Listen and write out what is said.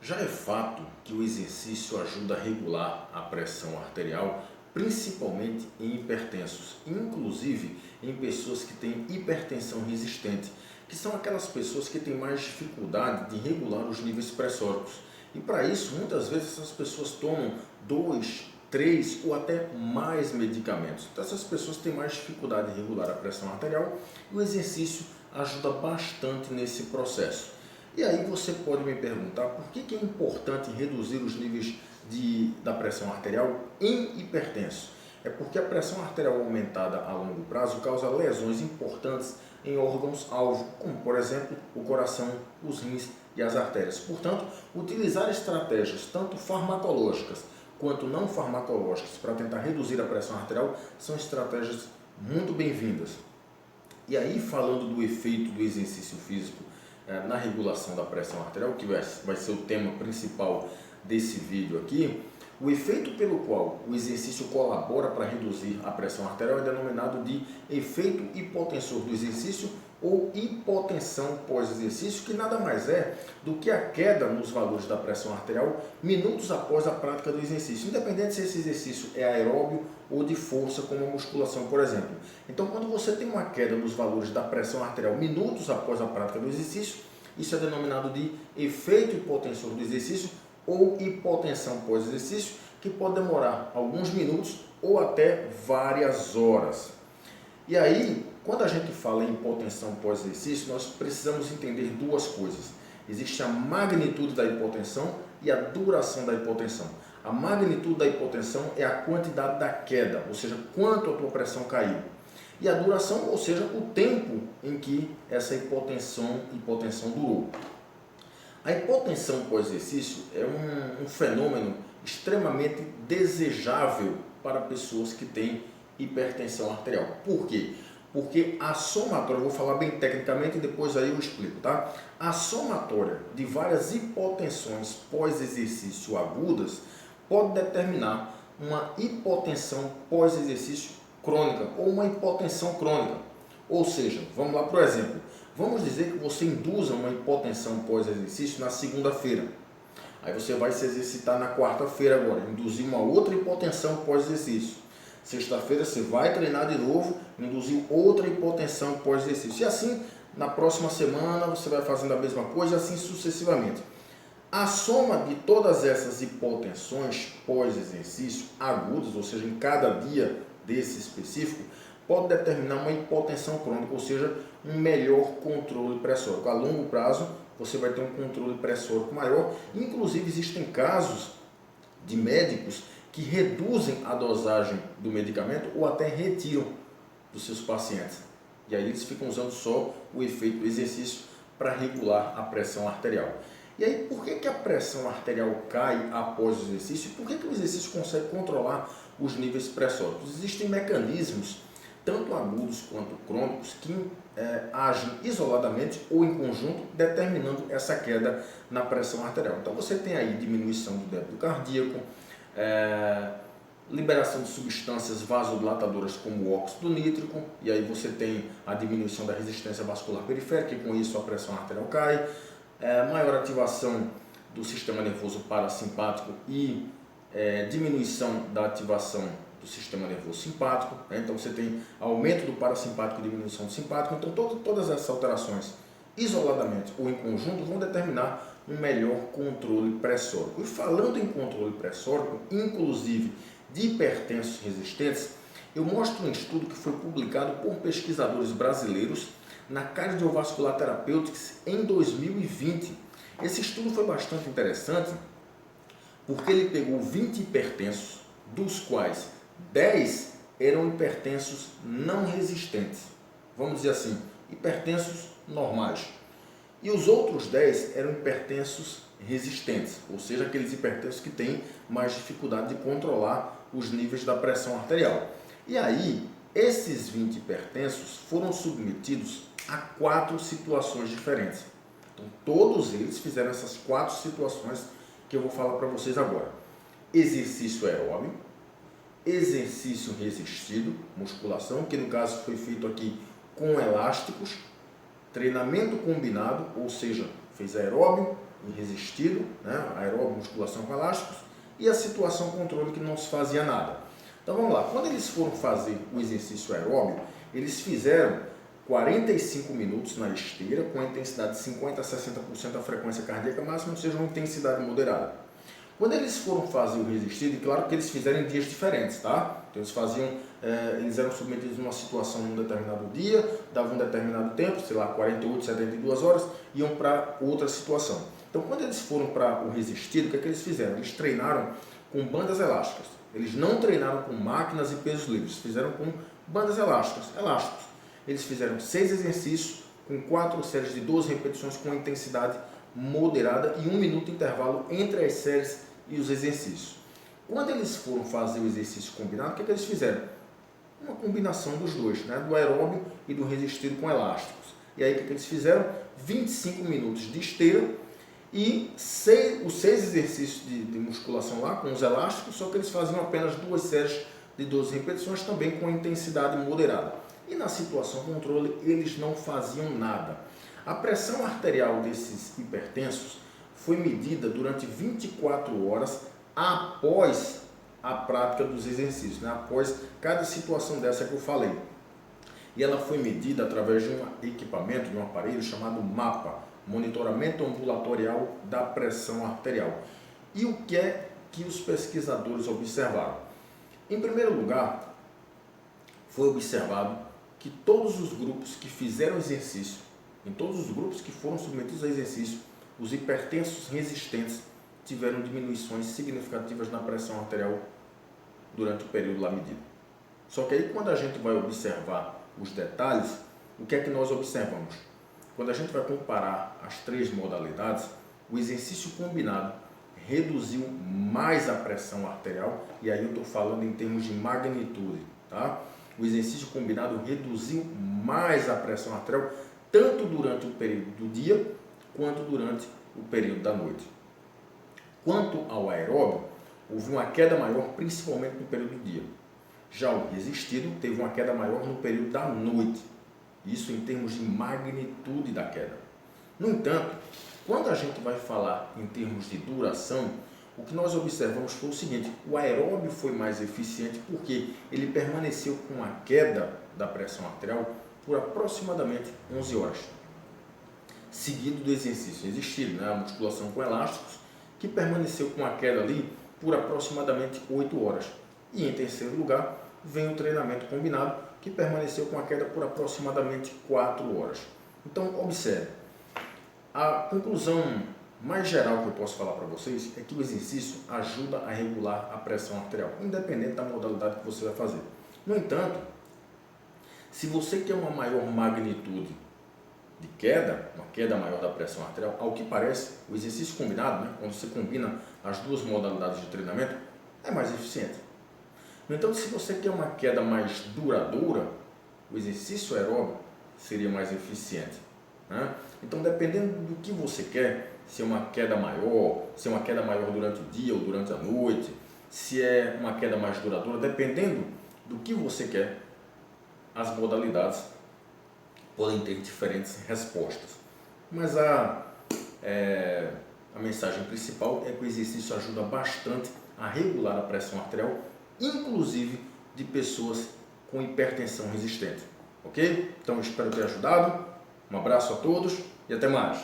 Já é fato que o exercício ajuda a regular a pressão arterial, principalmente em hipertensos, inclusive em pessoas que têm hipertensão resistente, que são aquelas pessoas que têm mais dificuldade de regular os níveis pressóricos. E para isso, muitas vezes essas pessoas tomam 2, 3 ou até mais medicamentos. Então essas pessoas têm mais dificuldade de regular a pressão arterial e o exercício ajuda bastante nesse processo. E aí você pode me perguntar por que é importante reduzir os níveis da pressão arterial em hipertensos. É porque a pressão arterial aumentada a longo prazo causa lesões importantes em órgãos-alvo, como por exemplo o coração, os rins e as artérias. Portanto, utilizar estratégias tanto farmacológicas quanto não farmacológicas para tentar reduzir a pressão arterial são estratégias muito bem-vindas. E aí, falando do efeito do exercício físico na regulação da pressão arterial, que vai ser o tema principal desse vídeo aqui, o efeito pelo qual o exercício colabora para reduzir a pressão arterial é denominado de efeito hipotensor do exercício ou hipotensão pós-exercício, que nada mais é do que a queda nos valores da pressão arterial minutos após a prática do exercício, independente se esse exercício é aeróbio ou de força, como a musculação, por exemplo. Então, quando você tem uma queda nos valores da pressão arterial minutos após a prática do exercício, isso é denominado de efeito hipotensor do exercício ou hipotensão pós-exercício, que pode demorar alguns minutos ou até várias horas. E aí, quando a gente fala em hipotensão pós-exercício, nós precisamos entender duas coisas. Existe a magnitude da hipotensão e a duração da hipotensão. A magnitude da hipotensão é a quantidade da queda, ou seja, quanto a tua pressão caiu. E a duração, ou seja, o tempo em que essa hipotensão durou. A hipotensão pós-exercício é um fenômeno extremamente desejável para pessoas que têm hipertensão arterial. Por quê? Porque a somatória, eu vou falar bem tecnicamente e depois aí eu explico, tá? A somatória de várias hipotensões pós-exercício agudas pode determinar uma hipotensão pós-exercício crônica ou uma hipotensão crônica. Ou seja, vamos lá para o exemplo. Vamos dizer que você induza uma hipotensão pós-exercício na segunda-feira. Aí você vai se exercitar na quarta-feira agora, induzir uma outra hipotensão pós-exercício. Sexta-feira você vai treinar de novo, induzir outra hipotensão pós-exercício. E assim, na próxima semana você vai fazendo a mesma coisa, assim sucessivamente. A soma de todas essas hipotensões pós-exercício agudas, ou seja, em cada dia desse específico, pode determinar uma hipotensão crônica, ou seja, um melhor controle pressórico. A longo prazo, você vai ter um controle pressórico maior. Inclusive, existem casos de médicos que reduzem a dosagem do medicamento ou até retiram dos seus pacientes. E aí eles ficam usando só o efeito do exercício para regular a pressão arterial. E aí, por que a pressão arterial cai após o exercício? E por que o exercício consegue controlar os níveis pressóricos? Existem mecanismos, tanto agudos quanto crônicos, que agem isoladamente ou em conjunto, determinando essa queda na pressão arterial. Então você tem aí diminuição do débito cardíaco, liberação de substâncias vasodilatadoras como o óxido nítrico, e aí você tem a diminuição da resistência vascular periférica, e com isso a pressão arterial cai, maior ativação do sistema nervoso parasimpático e diminuição da ativação do sistema nervoso simpático, né? Então você tem aumento do parasimpático e diminuição do simpático. Então todas essas alterações, isoladamente ou em conjunto, vão determinar um melhor controle pressórico. E falando em controle pressórico, inclusive de hipertensos resistentes, eu mostro um estudo que foi publicado por pesquisadores brasileiros na Cardiovascular Therapeutics em 2020. Esse estudo foi bastante interessante porque ele pegou 20 hipertensos, dos quais 10 eram hipertensos não resistentes. Vamos dizer assim, hipertensos normais. E os outros 10 eram hipertensos resistentes, ou seja, aqueles hipertensos que têm mais dificuldade de controlar os níveis da pressão arterial. E aí, esses 20 hipertensos foram submetidos a 4 situações diferentes. Então, todos eles fizeram essas 4 situações que eu vou falar para vocês agora. Exercício aeróbio, exercício resistido, musculação, que no caso foi feito aqui com elásticos, treinamento combinado, ou seja, fez aeróbio e resistido, né? Aeróbio, musculação com elásticos, e a situação controle que não se fazia nada. Então vamos lá, quando eles foram fazer o exercício aeróbio, eles fizeram 45 minutos na esteira, com a intensidade de 50% a 60% da frequência cardíaca máxima, ou seja, uma intensidade moderada. Quando eles foram fazer o resistido, e claro que eles fizeram em dias diferentes, tá? Então eles eram submetidos a uma situação num determinado dia, davam um determinado tempo, sei lá, 48, 72 horas, iam para outra situação. Então quando eles foram para o resistido, o que é que eles fizeram? Eles treinaram com bandas elásticas. Eles não treinaram com máquinas e pesos livres, fizeram com bandas elásticos. Eles fizeram 6 exercícios com 4 séries de 12 repetições com intensidade moderada e 1 minuto de intervalo entre as séries e os exercícios. Quando eles foram fazer o exercício combinado, o que é que eles fizeram? Uma combinação dos dois, né? Do aeróbio e do resistido com elásticos. E aí o que é que eles fizeram? 25 minutos de esteira e os 6 exercícios de musculação lá com os elásticos, só que eles faziam apenas 2 séries de 12 repetições, também com intensidade moderada. E na situação controle, eles não faziam nada. A pressão arterial desses hipertensos foi medida durante 24 horas após a prática dos exercícios, né? Após cada situação dessa que eu falei. E ela foi medida através de um equipamento, de um aparelho chamado MAPA, Monitoramento Ambulatorial da Pressão Arterial. E o que é que os pesquisadores observaram? Em primeiro lugar, foi observado que todos os grupos que fizeram exercício, em todos os grupos que foram submetidos a exercício, os hipertensos resistentes tiveram diminuições significativas na pressão arterial durante o período lá medido. Só que aí quando a gente vai observar os detalhes, o que é que nós observamos? Quando a gente vai comparar as 3 modalidades, o exercício combinado reduziu mais a pressão arterial, e aí eu estou falando em termos de magnitude, tá? O exercício combinado reduziu mais a pressão arterial, tanto durante o período do dia, quanto durante o período da noite. Quanto ao aeróbio, houve uma queda maior, principalmente no período do dia. Já o resistido teve uma queda maior no período da noite. Isso em termos de magnitude da queda. No entanto, quando a gente vai falar em termos de duração, o que nós observamos foi o seguinte: o aeróbio foi mais eficiente porque ele permaneceu com a queda da pressão arterial por aproximadamente 11 horas, seguido do exercício resistido, né? A musculação com elásticos, que permaneceu com a queda ali por aproximadamente 8 horas. E em terceiro lugar, vem o treinamento combinado, que permaneceu com a queda por aproximadamente 4 horas. Então, observe, a conclusão mais geral que eu posso falar para vocês é que o exercício ajuda a regular a pressão arterial, independente da modalidade que você vai fazer. No entanto, se você quer uma maior magnitude de queda, uma queda maior da pressão arterial, ao que parece, o exercício combinado, né, quando você combina as 2 modalidades de treinamento, é mais eficiente. No entanto, se você quer uma queda mais duradoura, o exercício aeróbico seria mais eficiente, né? Então, dependendo do que você quer, se é uma queda maior, se é uma queda maior durante o dia ou durante a noite, se é uma queda mais duradoura, dependendo do que você quer, as modalidades podem ter diferentes respostas. Mas a mensagem principal é que o exercício ajuda bastante a regular a pressão arterial, inclusive de pessoas com hipertensão resistente. Ok? Então, espero ter ajudado. Um abraço a todos e até mais.